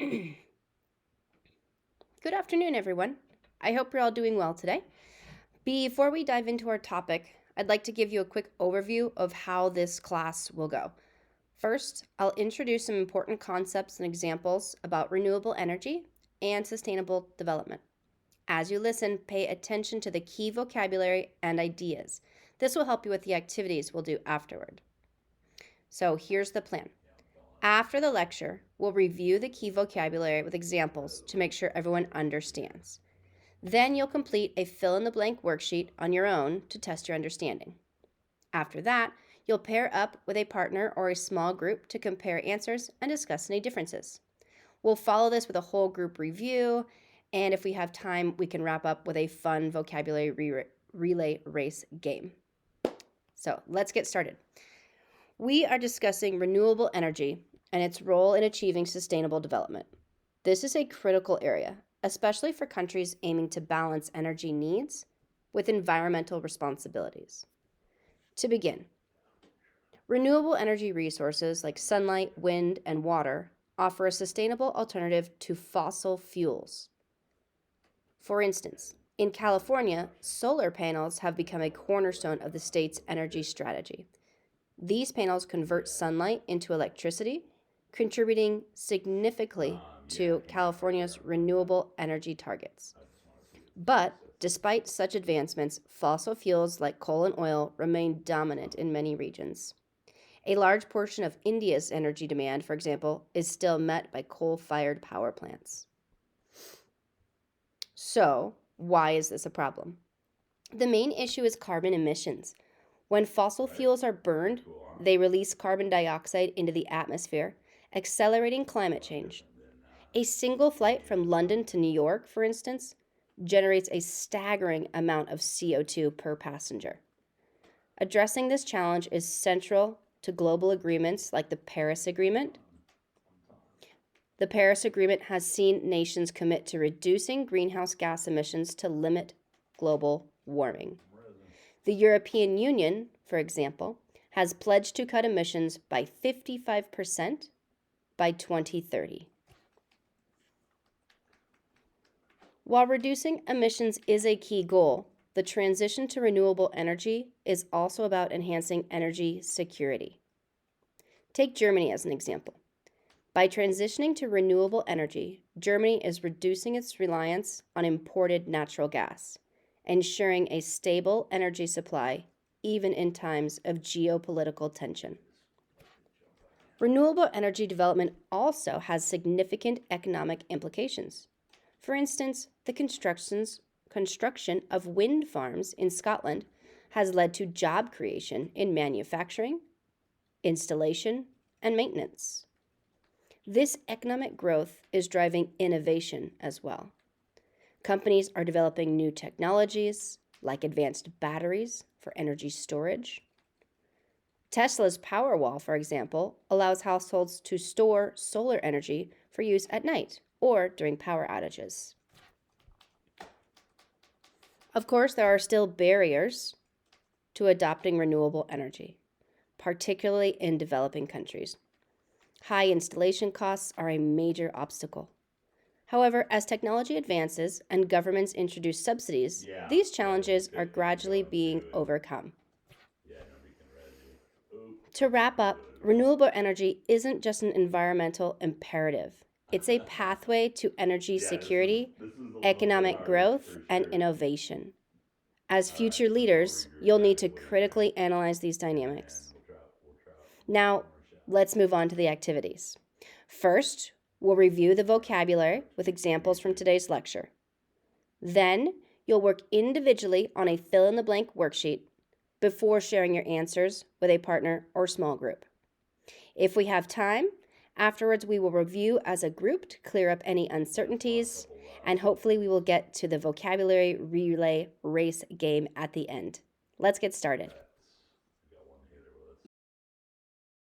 Good afternoon, everyone. I hope you're all doing well today. Before we dive into our topic, I'd like to give you a quick overview of how this class will go. First, I'll introduce some important concepts and examples about renewable energy and sustainable development. As you listen, pay attention to the key vocabulary and ideas. This will help you with the activities we'll do afterward. So here's the plan. After the lecture, we'll review the key vocabulary with examples to make sure everyone understands. Then you'll complete a fill-in-the-blank worksheet on your own to test your understanding. After that, you'll pair up with a partner or a small group to compare answers and discuss any differences. We'll follow this with a whole group review, and if we have time, we can wrap up with a fun vocabulary relay race game. So let's get started. We are discussing renewable energy and its role in achieving sustainable development. This is a critical area, especially for countries aiming to balance energy needs with environmental responsibilities. To begin, renewable energy resources like sunlight, wind, and water offer a sustainable alternative to fossil fuels. For instance, in California, solar panels have become a cornerstone of the state's energy strategy. These panels convert sunlight into electricity, contributing significantly to California's renewable energy targets. But despite such advancements, fossil fuels like coal and oil remain dominant in many regions. A large portion of India's energy demand, for example, is still met by coal-fired power plants. So, why is this a problem? The main issue is carbon emissions. When fossil fuels are burned, they release carbon dioxide into the atmosphere, accelerating climate change. A single flight from London to New York, for instance, generates a staggering amount of CO2 per passenger. Addressing this challenge is central to global agreements like the Paris Agreement. The Paris Agreement has seen nations commit to reducing greenhouse gas emissions to limit global warming. The European Union, for example, has pledged to cut emissions by 55% by 2030. While reducing emissions is a key goal, the transition to renewable energy is also about enhancing energy security. Take Germany as an example. By transitioning to renewable energy, Germany is reducing its reliance on imported natural gas, ensuring a stable energy supply even in times of geopolitical tension. Renewable energy development also has significant economic implications. For instance, the construction of wind farms in Scotland has led to job creation in manufacturing, installation, and maintenance. This economic growth is driving innovation as well. Companies are developing new technologies, like advanced batteries for energy storage. Tesla's Powerwall, for example, allows households to store solar energy for use at night or during power outages. Of course, there are still barriers to adopting renewable energy, particularly in developing countries. High installation costs are a major obstacle. However, as technology advances and governments introduce subsidies, these challenges are gradually being overcome. To wrap up, renewable energy isn't just an environmental imperative. It's a pathway to energy security, economic growth, and innovation. As future leaders, you'll need to critically analyze these dynamics. Now, let's move on to the activities. First, we'll review the vocabulary with examples from today's lecture. Then, you'll work individually on a fill-in-the-blank worksheet before sharing your answers with a partner or small group. If we have time, afterwards we will review as a group to clear up any uncertainties, and hopefully we will get to the vocabulary relay race game at the end. Let's get started.